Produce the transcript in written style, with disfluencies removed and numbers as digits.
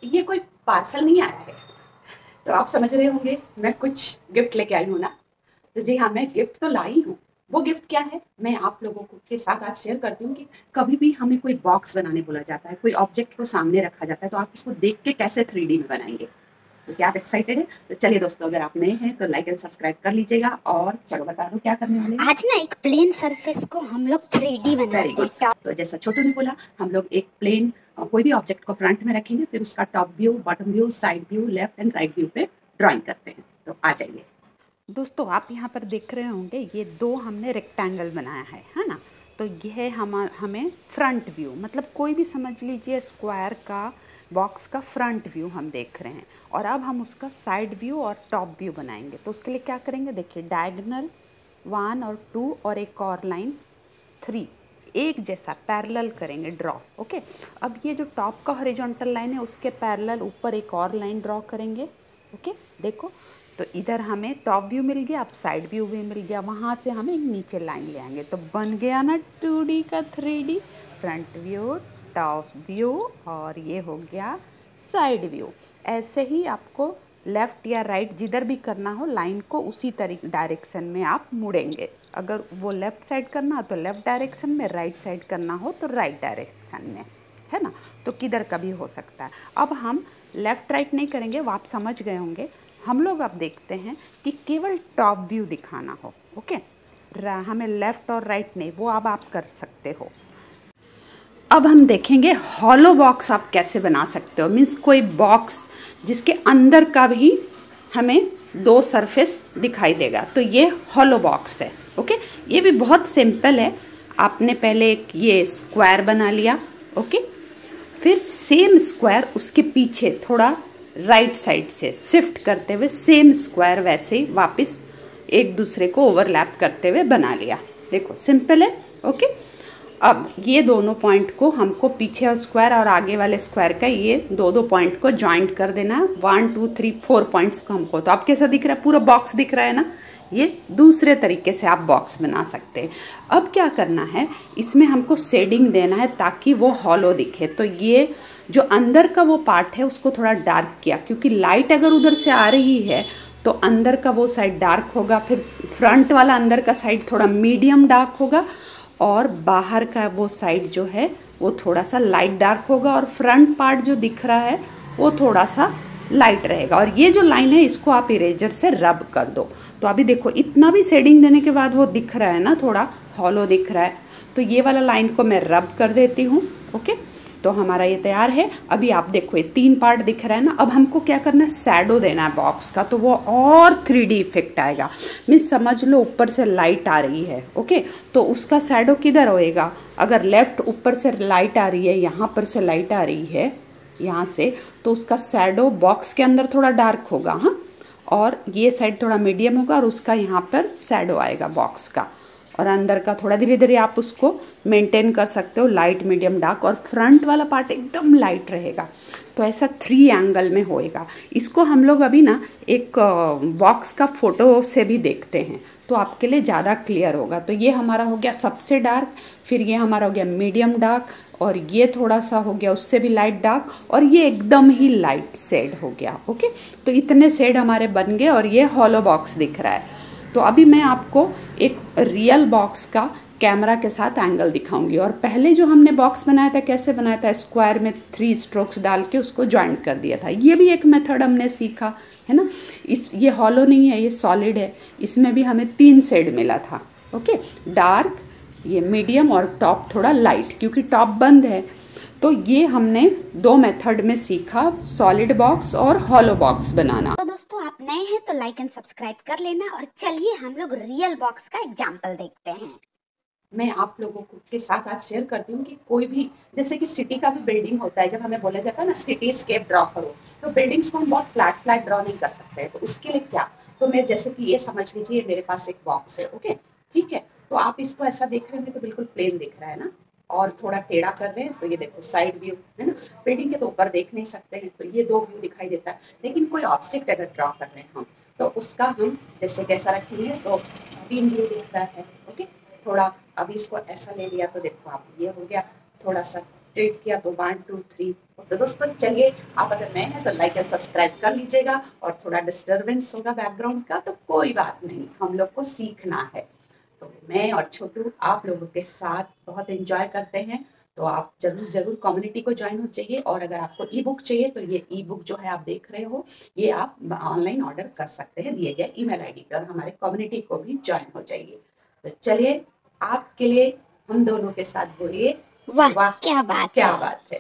ये कोई पार्सल नहीं आया है। तो आप समझ रहे होंगे मैं कुछ गिफ्ट लेके आई हूँ ना। तो जी हाँ, मैं गिफ्ट तो लाई हूँ। वो गिफ्ट क्या है मैं आप लोगों को के साथ आज शेयर करती हूँ कि कभी भी हमें कोई बॉक्स बनाने बोला जाता है, कोई ऑब्जेक्ट को सामने रखा जाता है, तो आप उसको देख के कैसे 3D में बनाएंगे। तो क्या आप एक्साइटेड है? तो चलिए दोस्तों, अगर आप नए हैं तो लाइक एंड सब्सक्राइब कर लीजिएगा। और चलो बता दो क्या करने वाले हैं। आज ना एक प्लेन सरफेस को हम लोग 3D वेरी बनाते गुड। हैं। तो जैसा छोटू ने बोला, हम लोग एक प्लेन कोई भी ऑब्जेक्ट को फ्रंट में रखेंगे, फिर उसका top view, bottom view, side view, left and right view पे ड्राइंग करते हैं। तो आ जाइए दोस्तों, आप यहाँ पर देख रहे होंगे ये दो हमने रेक्टेंगल बनाया है ना। तो यह हमें फ्रंट व्यू, मतलब कोई भी समझ लीजिए स्क्वायर का बॉक्स का फ्रंट व्यू हम देख रहे हैं। और अब हम उसका साइड व्यू और टॉप व्यू बनाएंगे। तो उसके लिए क्या करेंगे, देखिए डायगोनल 1 और 2 और एक और लाइन 3 एक जैसा पैरेलल करेंगे ड्रॉ। ओके, अब ये जो टॉप का हॉरिजॉन्टल लाइन है उसके पैरेलल ऊपर एक और लाइन ड्रॉ करेंगे। ओके, देखो तो इधर हमें टॉप व्यू मिल गया, अब साइड व्यू भी मिल गया। वहाँ से हमें नीचे लाइन ले आएंगे तो बन गया ना 2D का 3D। Front view, top view और ये हो गया साइड व्यू। ऐसे ही आपको लेफ़्ट या राइट जिधर भी करना हो लाइन को उसी तरीके डायरेक्शन में आप मुड़ेंगे। अगर वो लेफ़्ट साइड करना हो तो लेफ़्ट डायरेक्शन में, राइट साइड करना हो तो राइट डायरेक्शन में, है ना। तो किधर का भी हो सकता है। अब हम लेफ़्ट राइट नहीं करेंगे, वो आप समझ गए होंगे। हम लोग अब देखते हैं कि केवल टॉप व्यू दिखाना हो। ओके, हमें लेफ़्ट और राइट नहीं, वो अब आप कर सकते हो। अब हम देखेंगे हॉलो बॉक्स आप कैसे बना सकते हो। मीन्स कोई बॉक्स जिसके अंदर का भी हमें दो सरफेस दिखाई देगा, तो ये हॉलो बॉक्स है। ओके, ये भी बहुत सिंपल है। आपने पहले एक ये स्क्वायर बना लिया। ओके, फिर सेम स्क्वायर उसके पीछे थोड़ा राइट साइड से शिफ्ट करते हुए सेम स्क्वायर वैसे ही वापस एक दूसरे को ओवरलैप करते हुए बना लिया। देखो सिंपल है। ओके, अब ये दोनों पॉइंट को हमको पीछे स्क्वायर और आगे वाले स्क्वायर का ये दो पॉइंट को ज्वाइंट कर देना है। 1 2 3 4 पॉइंट्स को हमको, तो अब कैसा दिख रहा है, पूरा बॉक्स दिख रहा है ना। ये दूसरे तरीके से आप बॉक्स बना सकते हैं। अब क्या करना है, इसमें हमको शेडिंग देना है ताकि वो हॉलो दिखे। तो ये जो अंदर का वो पार्ट है उसको थोड़ा डार्क किया, क्योंकि लाइट अगर उधर से आ रही है तो अंदर का वो साइड डार्क होगा, फिर फ्रंट वाला अंदर का साइड थोड़ा मीडियम डार्क होगा और बाहर का वो साइड जो है वो थोड़ा सा लाइट डार्क होगा और फ्रंट पार्ट जो दिख रहा है वो थोड़ा सा लाइट रहेगा। और ये जो लाइन है इसको आप इरेजर से रब कर दो। तो अभी देखो इतना भी शेडिंग देने के बाद वो दिख रहा है ना, थोड़ा हॉलो दिख रहा है। तो ये वाला लाइन को मैं रब कर देती हूँ। ओके, तो हमारा ये तैयार है। अभी आप देखो ये 3 पार्ट दिख रहा है ना। अब हमको क्या करना है, शैडो देना है बॉक्स का, तो वो और 3D इफेक्ट आएगा। मीन्स समझ लो ऊपर से लाइट आ रही है। ओके, तो उसका शैडो किधर होएगा, अगर लेफ्ट ऊपर से लाइट आ रही है, यहाँ पर से लाइट आ रही है यहाँ से, तो उसका शैडो बॉक्स के अंदर थोड़ा डार्क होगा। हाँ, और ये साइड थोड़ा मीडियम होगा और उसका यहाँ पर शैडो आएगा बॉक्स का। और अंदर का थोड़ा धीरे धीरे आप उसको मेंटेन कर सकते हो, लाइट मीडियम डार्क, और फ्रंट वाला पार्ट एकदम लाइट रहेगा। तो ऐसा 3 एंगल में होएगा। इसको हम लोग अभी ना एक बॉक्स का फोटो से भी देखते हैं तो आपके लिए ज़्यादा क्लियर होगा। तो ये हमारा हो गया सबसे डार्क, फिर ये हमारा हो गया मीडियम डार्क, और ये थोड़ा सा हो गया उससे भी लाइट डार्क, और ये एकदम ही लाइट शेड हो गया। ओके, तो इतने शेड हमारे बन गए और ये हॉलो बॉक्स दिख रहा है। तो अभी मैं आपको एक रियल बॉक्स का कैमरा के साथ एंगल दिखाऊंगी। और पहले जो हमने बॉक्स बनाया था कैसे बनाया था, स्क्वायर में 3 स्ट्रोक्स डाल के उसको ज्वाइंट कर दिया था। ये भी एक मेथड हमने सीखा है ना। ये हॉलो नहीं है, ये सॉलिड है। इसमें भी हमें 3 शेड मिला था। ओके, डार्क, ये मीडियम और टॉप थोड़ा लाइट, क्योंकि टॉप बंद है। तो ये हमने 2 मेथड में सीखा, सॉलिड बॉक्स और हॉलो बॉक्स बनाना। तो दोस्तों, आप नए हैं तो लाइक एंड सब्सक्राइब कर लेना। और चलिए हम लोग रियल बॉक्स का एग्जांपल देखते हैं। मैं आप लोगों को के साथ आज शेयर करती हूँ कि कोई भी, जैसे कि सिटी का भी बिल्डिंग होता है, जब हमें बोला जाता है ना सिटी स्केप ड्रॉ करो, तो बिल्डिंग्स को हम बहुत फ्लैट फ्लैट ड्रॉ नहीं कर सकते। तो उसके लिए क्या, तो मैं जैसे कि ये समझ लीजिए मेरे पास एक बॉक्स है। ओके, ठीक है, तो आप इसको ऐसा देख रहे होंगे तो बिल्कुल प्लेन दिख रहा है ना, और थोड़ा टेढ़ा कर रहे हैं तो ये देखो साइड व्यू है ना। बिल्डिंग के तो ऊपर देख नहीं सकते हैं, तो ये 2 व्यू दिखाई देता है। लेकिन कोई ऑब्जेक्ट अगर ड्रॉ कर रहे हैं हम, तो उसका हम जैसे कैसा रखेंगे, तो 3 व्यू दिख रहा है। ओके, थोड़ा अभी इसको ऐसा ले लिया तो देखो आप, ये हो गया थोड़ा सा ट्रीट किया तो 1 2 3। तो दोस्तों चलिए, आप अगर नए हैं तो लाइक एंड सब्सक्राइब कर लीजिएगा, और थोड़ा डिस्टरबेंस होगा बैकग्राउंड का तो कोई बात नहीं, हम लोग को सीखना है। तो मैं और छोटू आप लोगों के साथ बहुत एंजॉय करते हैं, तो आप जरूर कम्युनिटी को ज्वाइन हो जाइए। और अगर आपको ई बुक चाहिए तो ये ई बुक जो है आप देख रहे हो, ये आप ऑनलाइन ऑर्डर कर सकते हैं दिए गए ईमेल आईडी पर। हमारे कम्युनिटी को भी ज्वाइन हो जाइए। तो चलिए, आपके लिए हम दोनों के साथ बोलिए वाह क्या बात क्या है। बात है।